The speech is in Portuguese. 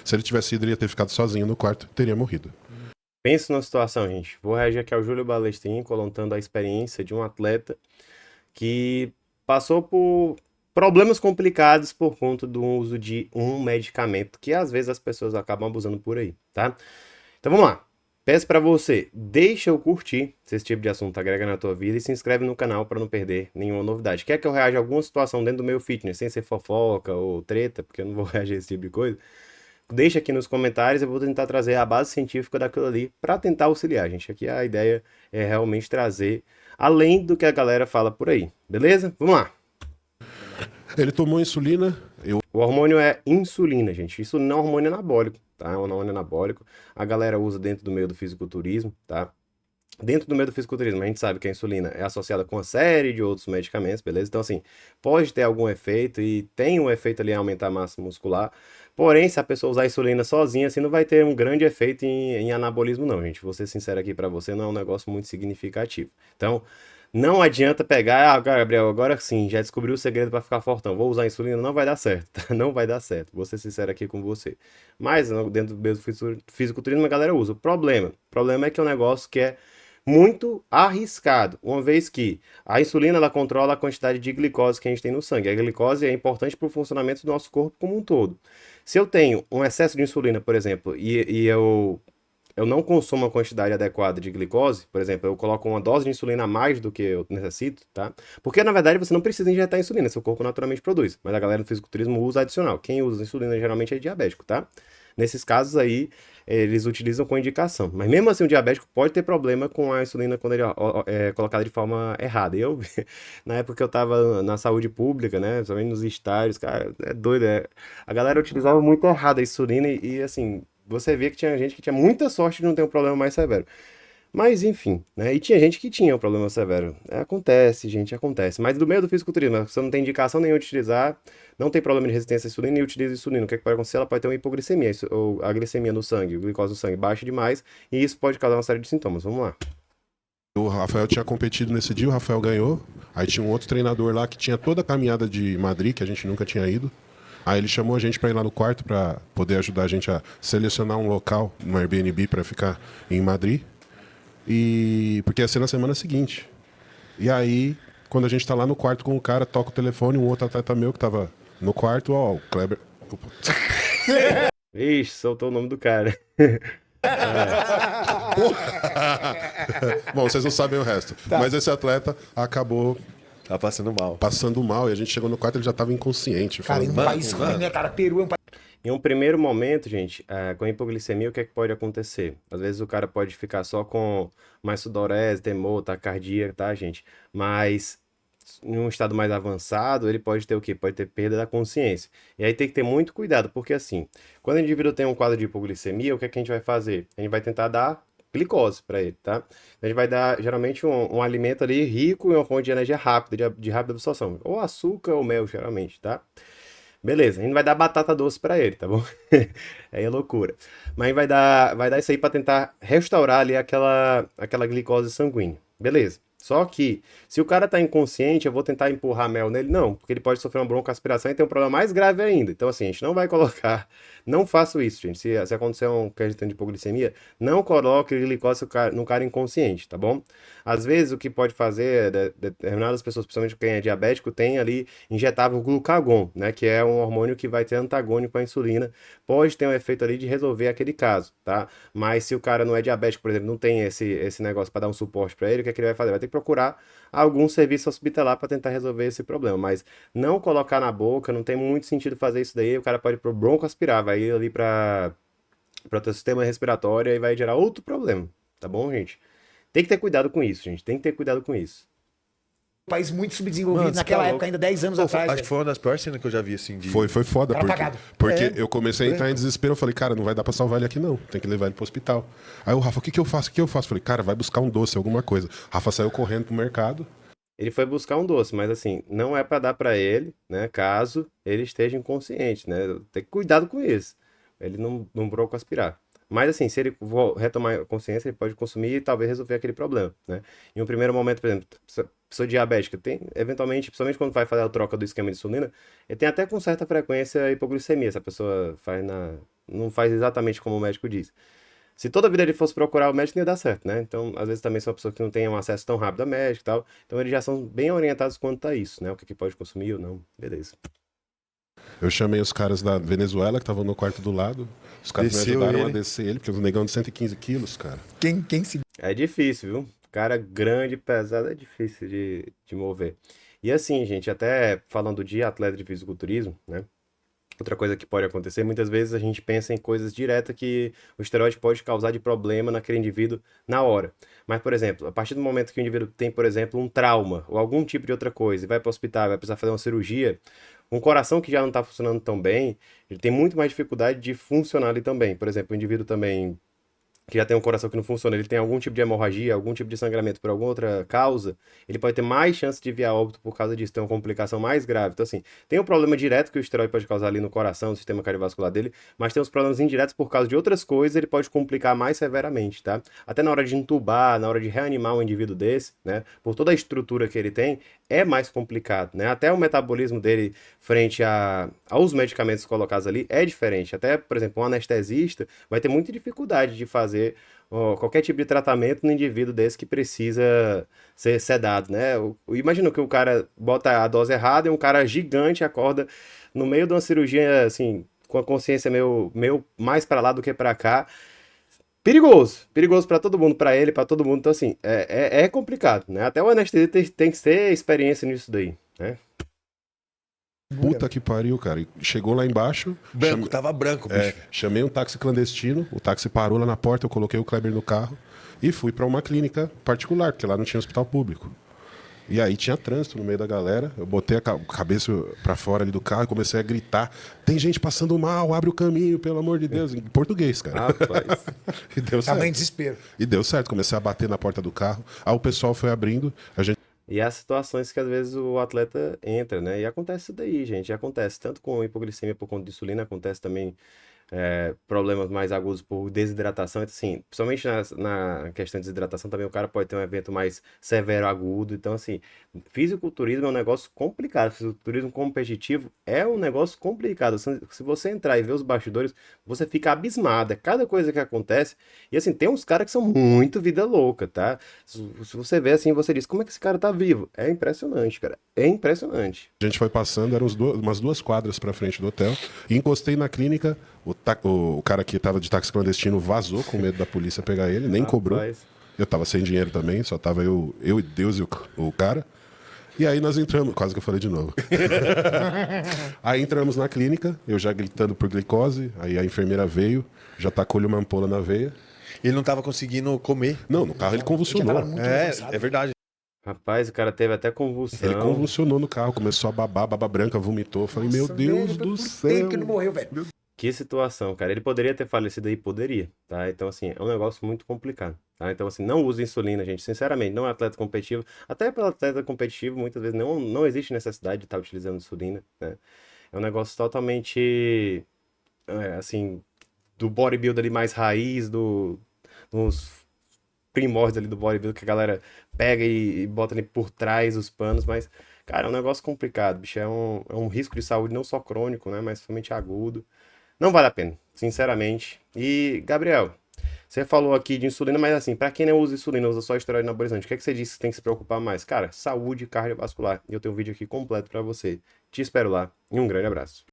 Se ele tivesse ido, ele ia ter ficado sozinho no quarto, teria morrido. Pensa numa situação, gente. Vou reagir aqui ao Júlio Balestrin, contando a experiência de um atleta que passou por problemas complicados por conta do uso de um medicamento que às vezes as pessoas acabam abusando por aí, tá? Então vamos lá. Peço pra você, deixa eu curtir se esse tipo de assunto agrega na tua vida e se inscreve no canal para não perder nenhuma novidade. Quer que eu reaja a alguma situação dentro do meu fitness, sem ser fofoca ou treta, porque eu não vou reagir a esse tipo de coisa? Deixa aqui nos comentários, eu vou tentar trazer a base científica daquilo ali para tentar auxiliar, gente. Aqui a ideia é realmente trazer além do que a galera fala por aí, beleza? Vamos lá. Ele tomou insulina, O hormônio é insulina, gente. Isso não é um hormônio anabólico, tá? É um hormônio anabólico. A galera usa dentro do meio do fisiculturismo, tá? Dentro do meio do fisiculturismo, a gente sabe que a insulina é associada com uma série de outros medicamentos, beleza? Então, assim, pode ter algum efeito e tem um efeito ali em aumentar a massa muscular. Porém, se a pessoa usar a insulina sozinha, assim, não vai ter um grande efeito em anabolismo, não, gente. Vou ser sincero aqui pra você, não é um negócio muito significativo. Então, não adianta pegar, Gabriel, agora sim, já descobriu o segredo pra ficar fortão. Vou usar a insulina, não vai dar certo, tá? Não vai dar certo. Vou ser sincero aqui com você. Mas dentro do meio do fisiculturismo a galera usa. O problema é que é um negócio que é muito arriscado, uma vez que a insulina ela controla a quantidade de glicose que a gente tem no sangue. A glicose é importante para o funcionamento do nosso corpo como um todo. Se eu tenho um excesso de insulina, por exemplo, e eu não consumo a quantidade adequada de glicose, por exemplo, eu coloco uma dose de insulina a mais do que eu necessito, tá? Porque na verdade você não precisa injetar insulina, seu corpo naturalmente produz. Mas a galera do fisiculturismo usa adicional. Quem usa insulina geralmente é diabético, tá? Nesses casos aí, eles utilizam com indicação. Mas mesmo assim, o diabético pode ter problema com a insulina quando ele é colocada de forma errada. Eu, na época que eu tava na saúde pública, né, principalmente nos estágios, cara, é doido, a galera utilizava muito errado a insulina assim, você vê que tinha gente que tinha muita sorte de não ter um problema mais severo. Mas enfim, né? E tinha gente que tinha um problema severo. Acontece, gente, acontece. Mas do meio do fisiculturismo, se você não tem indicação nenhuma de utilizar, não tem problema de resistência à insulina e utiliza insulina. O que é que pode acontecer? Ela pode ter uma hipoglicemia, ou a glicemia no sangue, a glicose no sangue baixa demais, e isso pode causar uma série de sintomas. Vamos lá. o Rafael tinha competido nesse dia, o Rafael ganhou. Aí tinha um outro treinador lá que tinha toda a caminhada de Madrid, que a gente nunca tinha ido. Aí ele chamou a gente para ir lá no quarto para poder ajudar a gente a selecionar um local no Airbnb para ficar em Madrid. E porque ia ser na semana seguinte. E aí, quando a gente tá lá no quarto com o cara, toca o telefone, um outro atleta meu que tava no quarto, ó, o Kleber. Opa. Ixi, soltou o nome do cara. Bom, vocês não sabem o resto. Mas esse atleta acabou Tá passando mal. passando mal e a gente chegou no quarto, ele já tava inconsciente. Cara, em um Falando, país ruim, né, cara? Peru é um país. Em um primeiro momento, gente, com a hipoglicemia, o que é que pode acontecer? Às vezes o cara pode ficar só com mais sudorese, temor, taquicardia, tá, gente? Mas em um estado mais avançado, ele pode ter o quê? Pode ter perda da consciência. E aí tem que ter muito cuidado, porque assim, quando o indivíduo tem um quadro de hipoglicemia, o que é que a gente vai fazer? A gente vai tentar dar glicose para ele, tá? A gente vai dar geralmente um alimento ali rico em uma fonte de energia rápida, de rápida absorção, ou açúcar ou mel, geralmente, tá? Beleza, a gente vai dar batata doce pra ele, tá bom? Aí é loucura. Mas vai dar isso aí pra tentar restaurar ali aquela glicose sanguínea. Beleza. Só que, se o cara tá inconsciente, eu vou tentar empurrar mel nele? Não, porque ele pode sofrer uma broncoaspiração e ter um problema mais grave ainda. Então, assim, a gente não vai colocar. Não faço isso, gente. Se acontecer um questão de hipoglicemia, não coloque glicose no cara inconsciente, tá bom? Às vezes, o que pode fazer, determinadas pessoas, principalmente quem é diabético, tem ali injetável glucagon, né? Que é um hormônio que vai ter antagônico à insulina. Pode ter um efeito ali de resolver aquele caso, tá? Mas se o cara não é diabético, por exemplo, não tem esse negócio para dar um suporte para ele, o que é que ele vai fazer? Vai ter que procurar algum serviço hospitalar para tentar resolver esse problema. Mas não colocar na boca, não tem muito sentido fazer isso daí. O cara pode ir pro broncoaspirar, vai ir ali para o teu sistema respiratório e vai gerar outro problema, tá bom, gente? Tem que ter cuidado com isso, gente. Tem que ter cuidado com isso. País muito subdesenvolvido Mano, você naquela tá época, louco. ainda 10 anos Pô, atrás. acho que velho. foi uma das piores cenas que eu já vi, assim, de... foi foda, Cara porque, apagado. porque É. eu comecei a entrar em desespero. Eu falei, cara, não vai dar pra salvar ele aqui não. Tem que levar ele pro hospital. Aí o Rafa, o que que eu faço? O que eu faço? Eu falei, cara, vai buscar um doce, alguma coisa. Rafa saiu correndo pro mercado. Ele foi buscar um doce, mas assim, não é para dar para ele, né? Caso ele esteja inconsciente, né? Tem que cuidado com isso. Ele não broncoaspirar. Mas assim, se ele retomar a consciência, ele pode consumir e talvez resolver aquele problema, né? Em um primeiro momento, por exemplo, pessoa diabética tem, eventualmente, principalmente quando vai fazer a troca do esquema de insulina, ele tem até com certa frequência hipoglicemia, se a pessoa faz não faz exatamente como o médico diz. Se toda vida ele fosse procurar o médico, não ia dar certo, né? Então, às vezes também são pessoas que não têm um acesso tão rápido a médico e tal. Então, eles já são bem orientados quanto a isso, né? O que que pode consumir ou não. Beleza. Eu chamei os caras da Venezuela, que estavam no quarto do lado. Os caras me Desceu ajudaram ele. a descer ele, porque os negão de 115 quilos, cara. Quem se... É difícil, viu? Cara grande, pesado, é difícil de mover. E assim, gente, até falando de atleta de fisiculturismo, né? Outra coisa que pode acontecer, muitas vezes a gente pensa em coisas diretas que o esteroide pode causar de problema naquele indivíduo na hora. Mas, por exemplo, a partir do momento que o indivíduo tem, por exemplo, um trauma ou algum tipo de outra coisa e vai para o hospital, vai precisar fazer uma cirurgia, um coração que já não está funcionando tão bem, ele tem muito mais dificuldade de funcionar ali também. Por exemplo, o indivíduo também que já tem um coração que não funciona, ele tem algum tipo de hemorragia, algum tipo de sangramento por alguma outra causa, ele pode ter mais chance de vir a óbito por causa disso, ter uma complicação mais grave. Então, assim, tem um problema direto que o esteroide pode causar ali no coração, no sistema cardiovascular dele, mas tem uns problemas indiretos por causa de outras coisas, ele pode complicar mais severamente, tá? Até na hora de entubar, na hora de reanimar um indivíduo desse, né? Por toda a estrutura que ele tem, é mais complicado, né? Até o metabolismo dele frente aos medicamentos colocados ali é diferente. Até, por exemplo, um anestesista vai ter muita dificuldade de fazer qualquer tipo de tratamento no indivíduo desse que precisa ser sedado, né? Imagina que o cara bota a dose errada e um cara gigante acorda no meio de uma cirurgia, assim, com a consciência meio mais para lá do que para cá. Perigoso para todo mundo, para ele, para todo mundo. Então, assim, é complicado, né? Até o anestesista tem que ter experiência nisso daí, né? Puta que pariu, cara. E chegou lá embaixo. Branco, tava branco, bicho. Chamei um táxi clandestino, o táxi parou lá na porta, eu coloquei o Kleber no carro e fui pra uma clínica particular, porque lá não tinha hospital público. E aí tinha trânsito no meio da galera, eu botei a cabeça pra fora ali do carro e comecei a gritar: tem gente passando mal, abre o caminho, pelo amor de Deus, em português, cara. Rapaz. E deu certo. Tamanho desespero. E deu certo, comecei a bater na porta do carro, aí o pessoal foi abrindo, a gente E as situações que às vezes o atleta entra, né? E acontece isso daí, gente. E acontece tanto com hipoglicemia por conta de insulina, acontece também problemas mais agudos por desidratação. Então, assim, principalmente na questão de desidratação, também o cara pode ter um evento mais severo agudo. Então, assim, fisiculturismo é um negócio complicado. Fisiculturismo competitivo é um negócio complicado. Se você entrar e ver os bastidores, você fica abismado. É cada coisa que acontece. E assim, tem uns caras que são muito vida louca, tá? Se você vê assim, você diz, como é que esse cara tá vivo? É impressionante, cara. É impressionante. foi passando, eram umas 2 quadras pra frente do hotel, e encostei na clínica, o cara que tava de táxi clandestino vazou com medo da polícia pegar ele, nem cobrou. Rapaz. Eu tava sem dinheiro também, só tava eu e Deus e o cara. E aí nós entramos, quase que eu falei de novo. Aí entramos na clínica, eu já gritando por glicose, aí a enfermeira veio, já tacou-lhe uma ampola na veia. Ele não tava conseguindo comer. Não, no carro ele Já convulsionou. tava muito avançado. É verdade. Rapaz, o cara teve até convulsão. Ele convulsionou no carro, começou a babar, baba branca, vomitou. Eu falei, meu Nossa, Deus velho, do por céu. tempo que ele não morreu, velho. Que situação, cara. Ele poderia ter falecido aí? Poderia, tá? Então, assim, é um negócio muito complicado, tá? Então, assim, não use insulina, gente. Sinceramente, não é atleta competitivo. Até para atleta competitivo, muitas vezes não existe necessidade de estar utilizando insulina, né? É um negócio totalmente, assim, do bodybuilder ali mais raiz, dos primórdios ali do bodybuilder que a galera pega e bota ali por trás os panos, mas, cara, é um negócio complicado, bicho. É um risco de saúde não só crônico, né? Mas somente agudo. Não vale a pena, sinceramente. E, Gabriel, você falou aqui de insulina, mas assim, pra quem não usa insulina, usa só esteroide anabolizante, o que é que você disse que tem que se preocupar mais? Cara, saúde cardiovascular. E eu tenho um vídeo aqui completo pra você. Te espero lá e um grande abraço.